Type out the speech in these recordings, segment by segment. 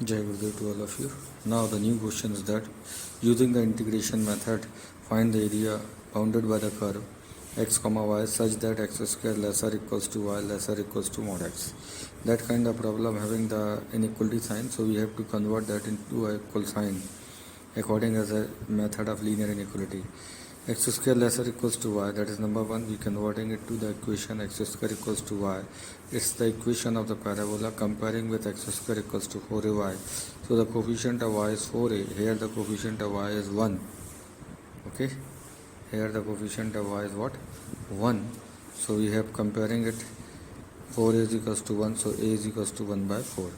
Jai Gurudev to all of you. Now the new question is that using the integration method, find the area bounded by the curve x comma y such that x square lesser equals to y lesser equals to mod x. That kind of problem having the inequality sign, so we have to convert that into a equal sign according as a method of linear inequality. X square lesser equals to y, that is number one. We converting it to the equation x square equals to y. It's the equation of the parabola comparing with x square equals to 4ay. So the coefficient of y is 4a. Here the coefficient of y is 1. Okay. Here the coefficient of y is what? 1. So we have comparing it 4a is equals to 1. So a is equals to 1 by 4.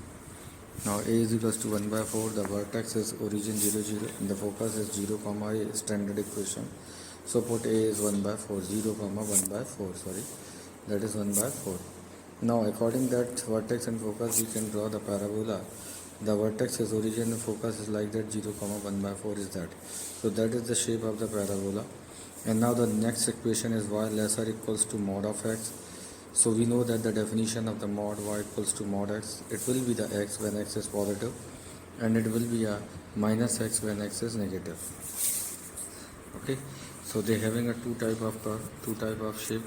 Now a is equals to 1 by 4. The vertex is origin 0 0 and the focus is 0 comma a, standard equation. So put a is 1 by 4, 0 comma 1 by 4, sorry, that is 1 by 4. Now according that vertex and focus we can draw the parabola. The vertex is origin and focus is like that, 0 comma 1 by 4 is that. So that is the shape of the parabola. And now the next equation is y lesser equals to mod of x. So we know that the definition of the mod y equals to mod x, it will be the x when x is positive and it will be a minus x when x is negative. Okay, so they having a two type of shape.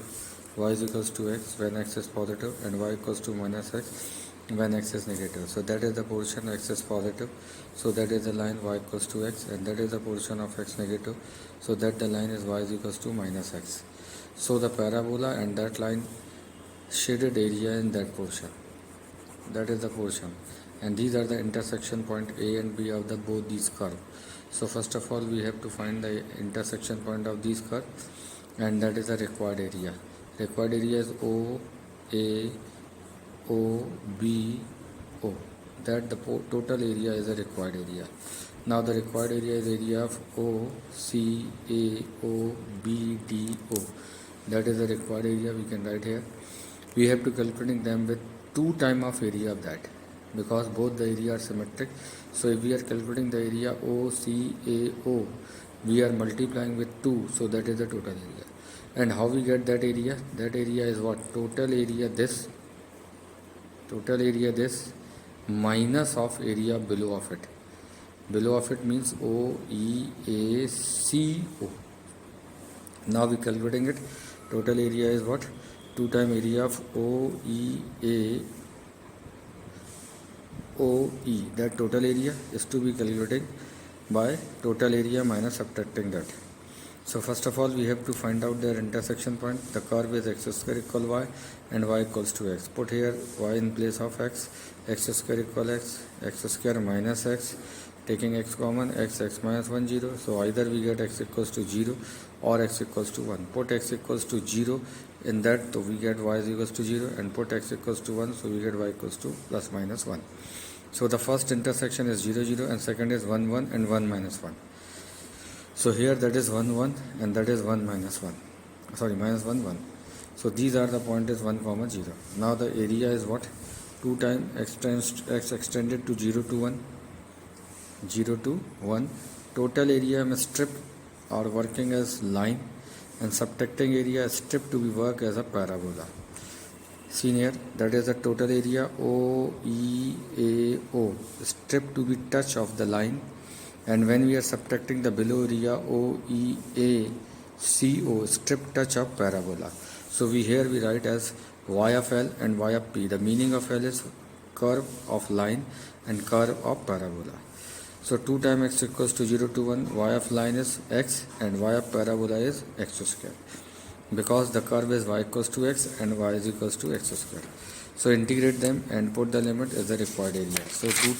Y is equals to x when x is positive and y equals to minus x when x is negative. So that is the portion x is positive, so that is the line y equals to x, and that is the portion of x negative, so that the line is y is equals to minus x. So the parabola and that line shaded area in that portion, that is the portion, and these are the intersection point A and B of the both these curves. So first of all we have to find the intersection point of these curves, and that is the required area. Required area is O A O B O, that the total area is the required area. Now the required area is area of O C A O B D O, that is the required area. We can write here. We have to calculating them with 2 times of area of that, because both the area are symmetric. So if we are calculating the area OCAO, we are multiplying with 2, so that is the total area. And how we get that area? That area is what? Total area this minus of area below of it. Below of it means OEACO. Now we calculating it. Total area is what? 2 times area of OEA OE, that total area is to be calculated by total area minus subtracting that. So first of all we have to find out their intersection point. The curve is x square equal y and y equals to x. Put here y in place of x square equal x square minus x, taking x common, x minus 1 0. So either we get x equals to 0 or x equals to 1. Put x equals to 0 in that, so we get y is equals to 0, and put x equals to 1, so we get y equals to plus minus 1. So the first intersection is 0 0 and second is 1 1 and 1 minus 1. So here that is 1 1 and that is 1 minus 1, sorry, minus 1 1. So these are the point is 1 comma 0. Now the area is what? 2 times x extended to 0 to 1, 0 to 1. Total area is stripped or working as line, and subtracting area is stripped to be work as a parabola. See here, that is the total area OEAO, stripped to be touch of the line, and when we are subtracting the below area OEACO, stripped touch of parabola. So we write as y of L and y of P. The meaning of L is curve of line and curve of parabola. So 2 times x equals to 0 to 1, y of line is x and y of parabola is x square, because the curve is y equals to x and y is equals to x square. So integrate them and put the limit as the required area. So 2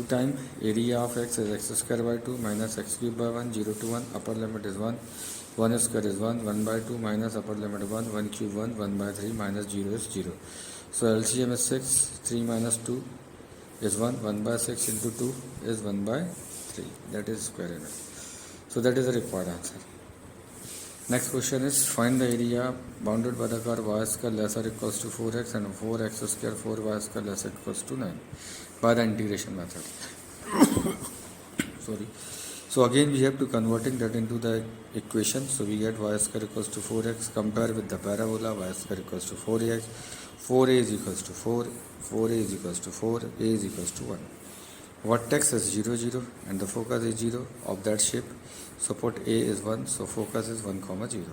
times area of x is x square by 2 minus x cube by 1, 0 to 1, upper limit is 1, 1 square is 1, 1 by 2 minus upper limit 1, 1 cube 1, 1 by 3 minus 0 is 0. So LCM is 6, 3 minus 2 is 1, 1 by 6 into 2 is 1 by 3, that is square area. So that is the required answer. Next question is find the area bounded by the curve y square lesser equals to 4x and 4x square 4y square lesser equals to 9 by the integration method. Sorry. So again we have to converting that into the equation. So we get y square equals to 4x, compare with the parabola y square equals to 4x. 4a is equals to 4, 4a is equals to 4, a is equals to 1. Vertex is 0, 0 and the focus is 0 of that shape. So put a is 1, so focus is 1, 0.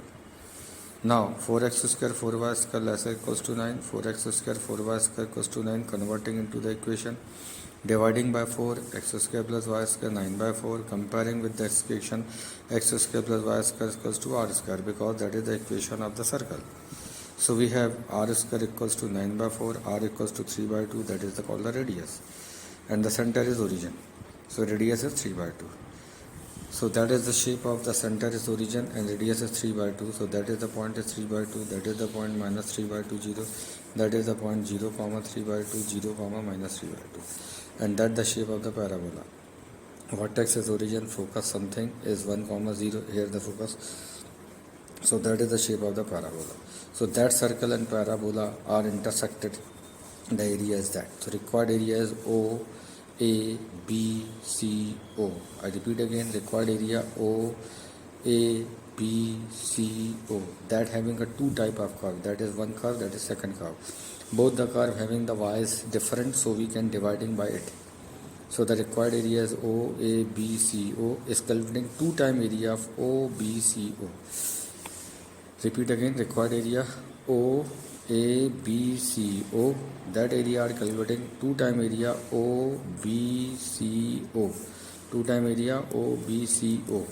Now 4x square 4y square less or equals to 9, 4x square 4y square equals to 9, converting into the equation, dividing by 4, x square plus y square 9 by 4, comparing with the equation x square plus y square equals to r square, because that is the equation of the circle. So we have r square equals to 9 by 4, r equals to 3 by 2, that is called the radius, and the center is origin. So radius is 3 by 2. So that is the shape of the center is origin and radius is 3 by 2. So that is the point is 3 by 2, that is the point minus 3 by 2, 0. That is the point 0, 3 by 2, 0, minus 3 by 2. And that the shape of the parabola. Vertex is origin, focus something is 1, 0, here the focus. So that is the shape of the parabola. So that circle and parabola are intersected. The area is that. So required area is O, A, B, C, O. I repeat again, required area O, A, B, C, O. That having a two type of curve. That is one curve, that is second curve. Both the curve having the y's different, so we can dividing by it. So the required area is O, A, B, C, O is calculating two time area of O, B, C, O. Repeat again, required area O, A, B, C, O. That area are calculating two time area O, B, C, O. Two time area O, B, C, O.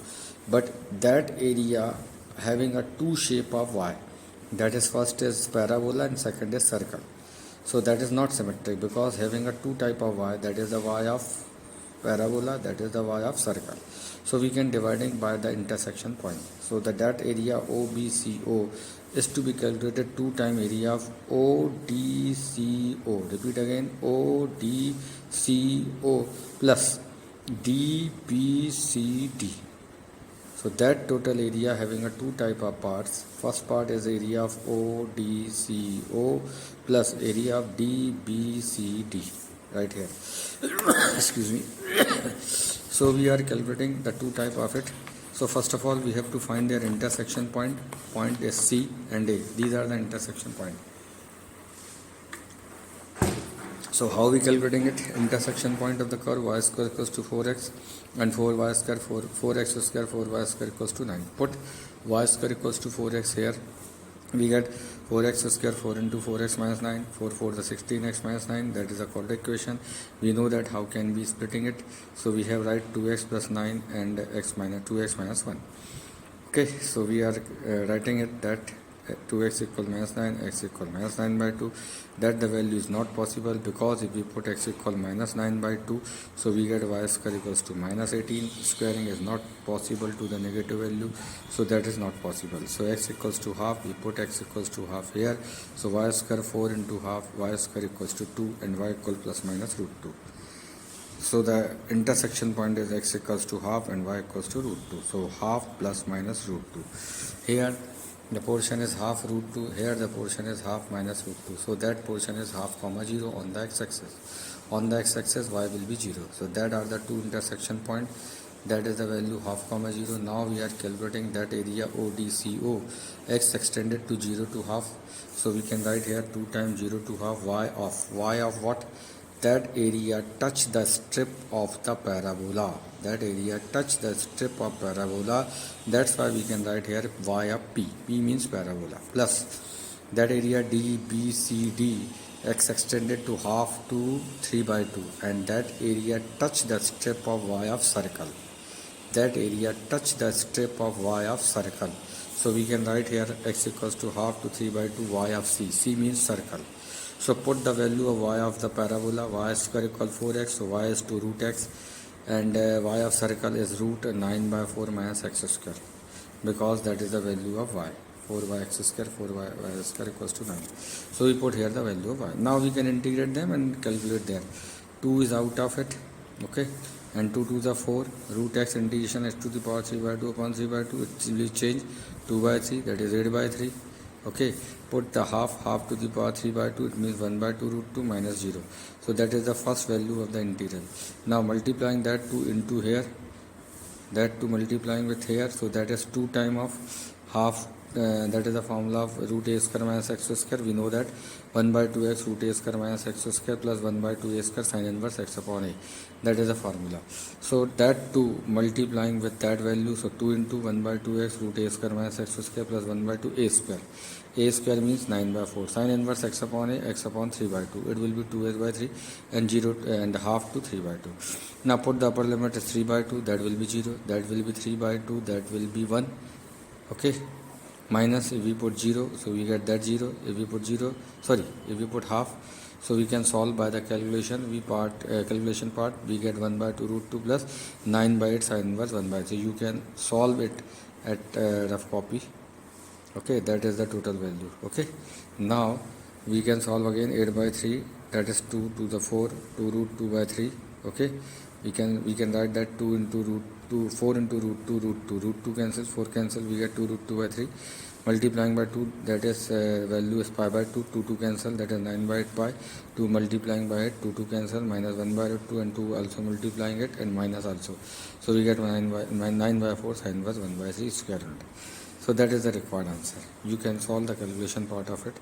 But that area having a two shape of y. That is first is parabola and second is circle. So that is not symmetric because having a two type of y, that is the y of parabola, that is the y of circle. So we can dividing by the intersection point. So that area OBCO is to be calculated two time area of ODCO. Repeat again, ODCO plus DBCD. So that total area having a two type of parts. First part is area of ODCO plus area of DBCD. Right here. Excuse me. So we are calculating the two type of it. So first of all we have to find their intersection point. Point is C and A. These are the intersection point. So how we calculating it? Intersection point of the curve y square equals to 4x and 4y square 4x square 4y square equals to 9. Put y square equals to 4x here. We get 4x square 4 into 4x minus 9, 4 4 the 16x minus 9, that is a correct equation. We know that how can we splitting it. So we have write 2x plus 9 and x minus 2x minus 1. Okay, so we are writing it that 2x equal minus 9, x equal minus 9 by 2. That the value is not possible because if we put x equal minus 9 by 2, so we get y square equals to minus 18. Squaring is not possible to the negative value, so that is not possible. So x equals to half, we put x equals to half here. So y square 4 into half, y square equals to 2 and y equal plus minus root 2. So the intersection point is x equals to half and y equals to root 2. So half plus minus root 2. Here the portion is half root 2. Here the portion is half minus root 2. So that portion is half 0 on the x-axis. On the x-axis y will be 0. So that are the two intersection point. That is the value half 0. Now we are calculating that area ODCO. X extended to 0 to half. So we can write here 2 times 0 to half y of what? That area touch the strip of the parabola. That area touch the strip of parabola. That's why we can write here y of P. P means parabola. Plus that area DBCD, x extended to half to 3 by 2. And that area touch the strip of y of circle. That area touch the strip of y of circle. So we can write here x equals to half to 3 by 2 y of C. C means circle. So put the value of y of the parabola, y square equal 4x, so y is to root x, and y of circle is root 9 by 4 minus x square, because that is the value of y. 4y x square, 4y square equals to 9. So we put here the value of y. Now we can integrate them and calculate there. 2 is out of it, okay, and 2 to the 4, root x integration x to the power 3 by 2 upon 3 by 2, it will change 2 by 3, that is 8 by 3. Okay, put the half to the power 3 by 2, it means 1 by 2 root 2 minus 0. So that is the first value of the integral. Now multiplying that 2 into here, that 2 multiplying with here, so that is 2 times of half that is the formula of root a square minus x square. We know that 1 by 2x root a square minus x square plus 1 by 2a square sin inverse x upon a. That is the formula. So that 2 multiplying with that value, so 2 into 1 by 2x root a square minus x square plus 1 by 2 a square. A square means 9 by 4. Sin inverse x upon a, x upon 3 by 2. It will be 2s by 3 and 0 and half to 3 by 2. Now put the upper limit is 3 by 2, that will be 0, that will be 3 by 2, that will be 1. Okay, minus if we put 0, so we get that 0. If we put 0, sorry, if we put half, so we can solve by the calculation. Calculation part, we get 1 by 2 root 2 plus 9 by 8 sin inverse 1 by 3. You can solve it at rough copy. Okay, that is the total value. Okay, now we can solve again 8 by 3, that is 2 to the 4, 2 root 2 by 3. Okay, we can write that 2 into root 2, 4 into root 2, root 2 cancel, 4 cancel, we get 2 root 2 by 3, multiplying by 2, that is value is pi by 2, 2 cancel, that is 9 by 8 pi, 2 multiplying by 8, 2 cancel, minus 1 by 2 and 2 also multiplying it and minus also. So we get 9 by 4 sin inverse 1 by 3 square root. So that is the required answer. You can solve the calculation part of it.